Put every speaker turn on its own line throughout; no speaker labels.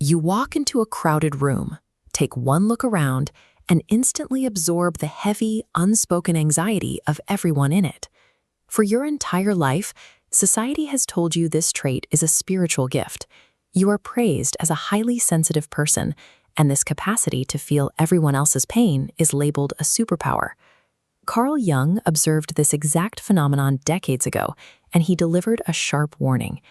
You walk into a crowded room, take one look around, and instantly absorb the heavy, unspoken anxiety of everyone in it. For your entire life, society has told you this trait is a spiritual gift. You are praised as a highly sensitive person, and this capacity to feel everyone else's pain is labeled a superpower. Carl Jung observed this exact phenomenon decades ago, and he delivered a sharp warning.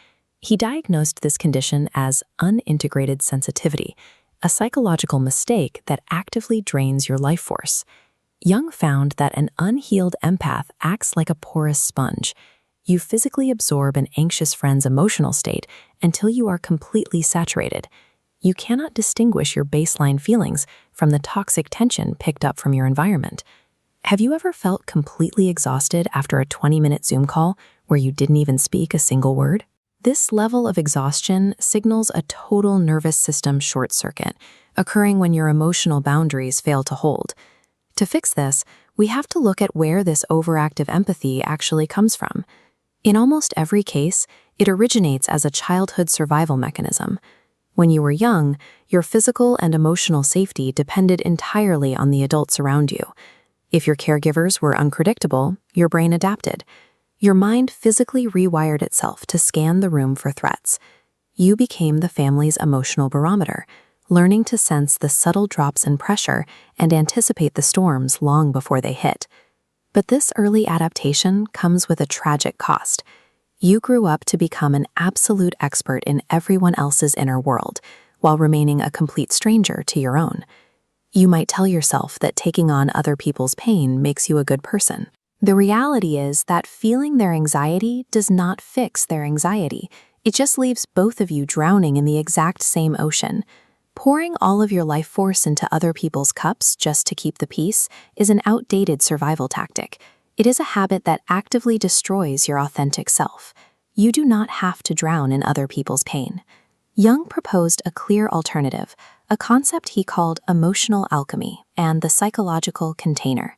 He diagnosed this condition as unintegrated sensitivity, a psychological mistake that actively drains your life force. Jung found that an unhealed empath acts like a porous sponge. You physically absorb an anxious friend's emotional state until you are completely saturated. You cannot distinguish your baseline feelings from the toxic tension picked up from your environment. Have you ever felt completely exhausted after a 20-minute Zoom call where you didn't even speak a single word? This level of exhaustion signals a total nervous system short circuit, occurring when your emotional boundaries fail to hold. To fix this, we have to look at where this overactive empathy actually comes from. In almost every case, it originates as a childhood survival mechanism. When you were young, your physical and emotional safety depended entirely on the adults around you. If your caregivers were unpredictable, your brain adapted. Your mind physically rewired itself to scan the room for threats. You became the family's emotional barometer, learning to sense the subtle drops in pressure and anticipate the storms long before they hit. But this early adaptation comes with a tragic cost. You grew up to become an absolute expert in everyone else's inner world, while remaining a complete stranger to your own. You might tell yourself that taking on other people's pain makes you a good person. The reality is that feeling their anxiety does not fix their anxiety. It just leaves both of you drowning in the exact same ocean. Pouring all of your life force into other people's cups just to keep the peace is an outdated survival tactic. It is a habit that actively destroys your authentic self. You do not have to drown in other people's pain. Jung proposed a clear alternative, a concept he called emotional alchemy and the psychological container.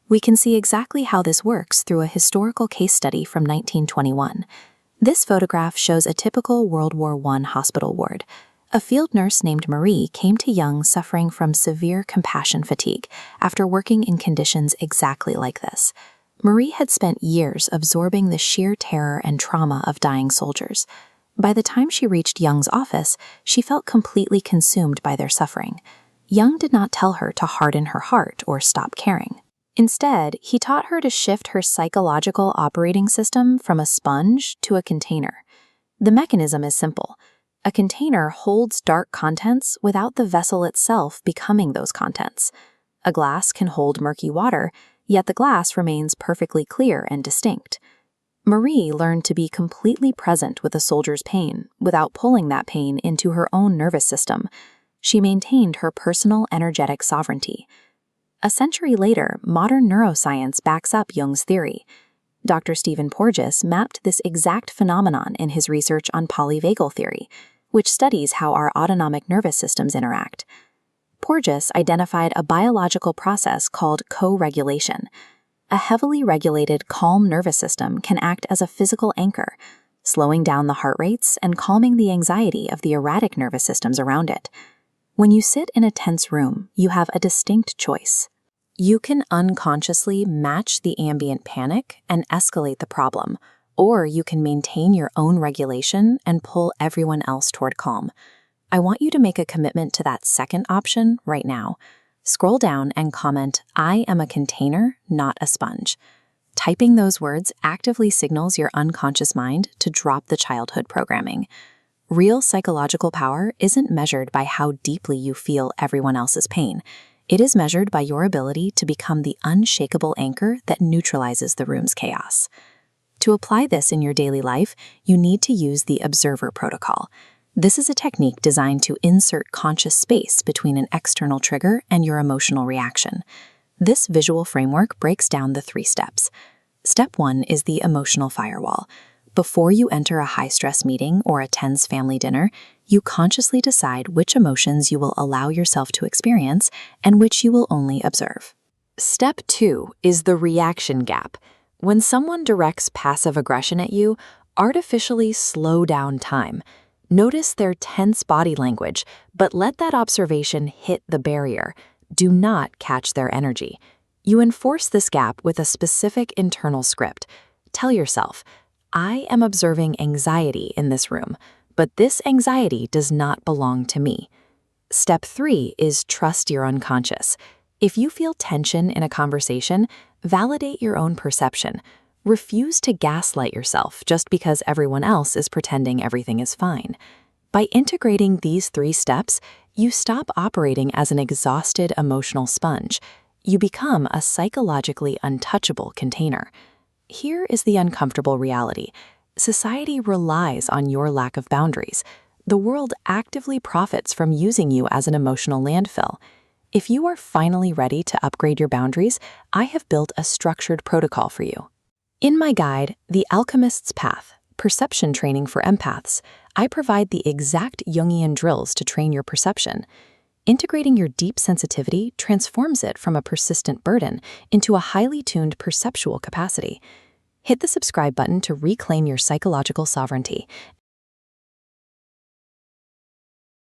We can see exactly how this works through a historical case study from 1921. This photograph shows a typical World War I hospital ward. A field nurse named Marie came to Jung suffering from severe compassion fatigue after working in conditions exactly like this. Marie had spent years absorbing the sheer terror and trauma of dying soldiers. By the time she reached Jung's office, she felt completely consumed by their suffering. Jung did not tell her to harden her heart or stop caring. Instead, he taught her to shift her psychological operating system from a sponge to a container. The mechanism is simple. A container holds dark contents without the vessel itself becoming those contents. A glass can hold murky water, yet the glass remains perfectly clear and distinct. Marie learned to be completely present with a soldier's pain without pulling that pain into her own nervous system. She maintained her personal energetic sovereignty. A century later, modern neuroscience backs up Jung's theory. Dr. Porges mapped this exact phenomenon in his research on polyvagal theory, which studies how our autonomic nervous systems interact. Porges identified a biological process called co-regulation. A heavily regulated, calm nervous system can act as a physical anchor, slowing down the heart rates and calming the anxiety of the erratic nervous systems around it. When you sit in a tense room, you have a distinct choice. You can unconsciously match the ambient panic and escalate the problem, or you can maintain your own regulation and pull everyone else toward calm. I want you to make a commitment to that second option right now. Scroll down and comment, "I am a container, not a sponge." Typing those words actively signals your unconscious mind to drop the childhood programming. Real psychological power isn't measured by how deeply you feel everyone else's pain. It is measured by your ability to become the unshakable anchor that neutralizes the room's chaos. To apply this in your daily life, you need to use the observer protocol. This is a technique designed to insert conscious space between an external trigger and your emotional reaction. This visual framework breaks down the 3 steps. Step 1 is the emotional firewall. Before you enter a high-stress meeting or a tense family dinner, you consciously decide which emotions you will allow yourself to experience and which you will only observe. Step 2 is the reaction gap. When someone directs passive aggression at you, artificially slow down time. Notice their tense body language, but let that observation hit the barrier. Do not catch their energy. You enforce this gap with a specific internal script. Tell yourself, I am observing anxiety in this room, but this anxiety does not belong to me. Step 3 is trust your unconscious. If you feel tension in a conversation, validate your own perception. Refuse to gaslight yourself just because everyone else is pretending everything is fine. By integrating these 3 steps, you stop operating as an exhausted emotional sponge. You become a psychologically untouchable container. Here is the uncomfortable reality. Society relies on your lack of boundaries. The world actively profits from using you as an emotional landfill. If you are finally ready to upgrade your boundaries, I have built a structured protocol for you. In my guide, The Alchemist's Path, Perception Training for Empaths, I provide the exact Jungian drills to train your perception. Integrating your deep sensitivity transforms it from a persistent burden into a highly tuned perceptual capacity. Hit the subscribe button to reclaim your psychological sovereignty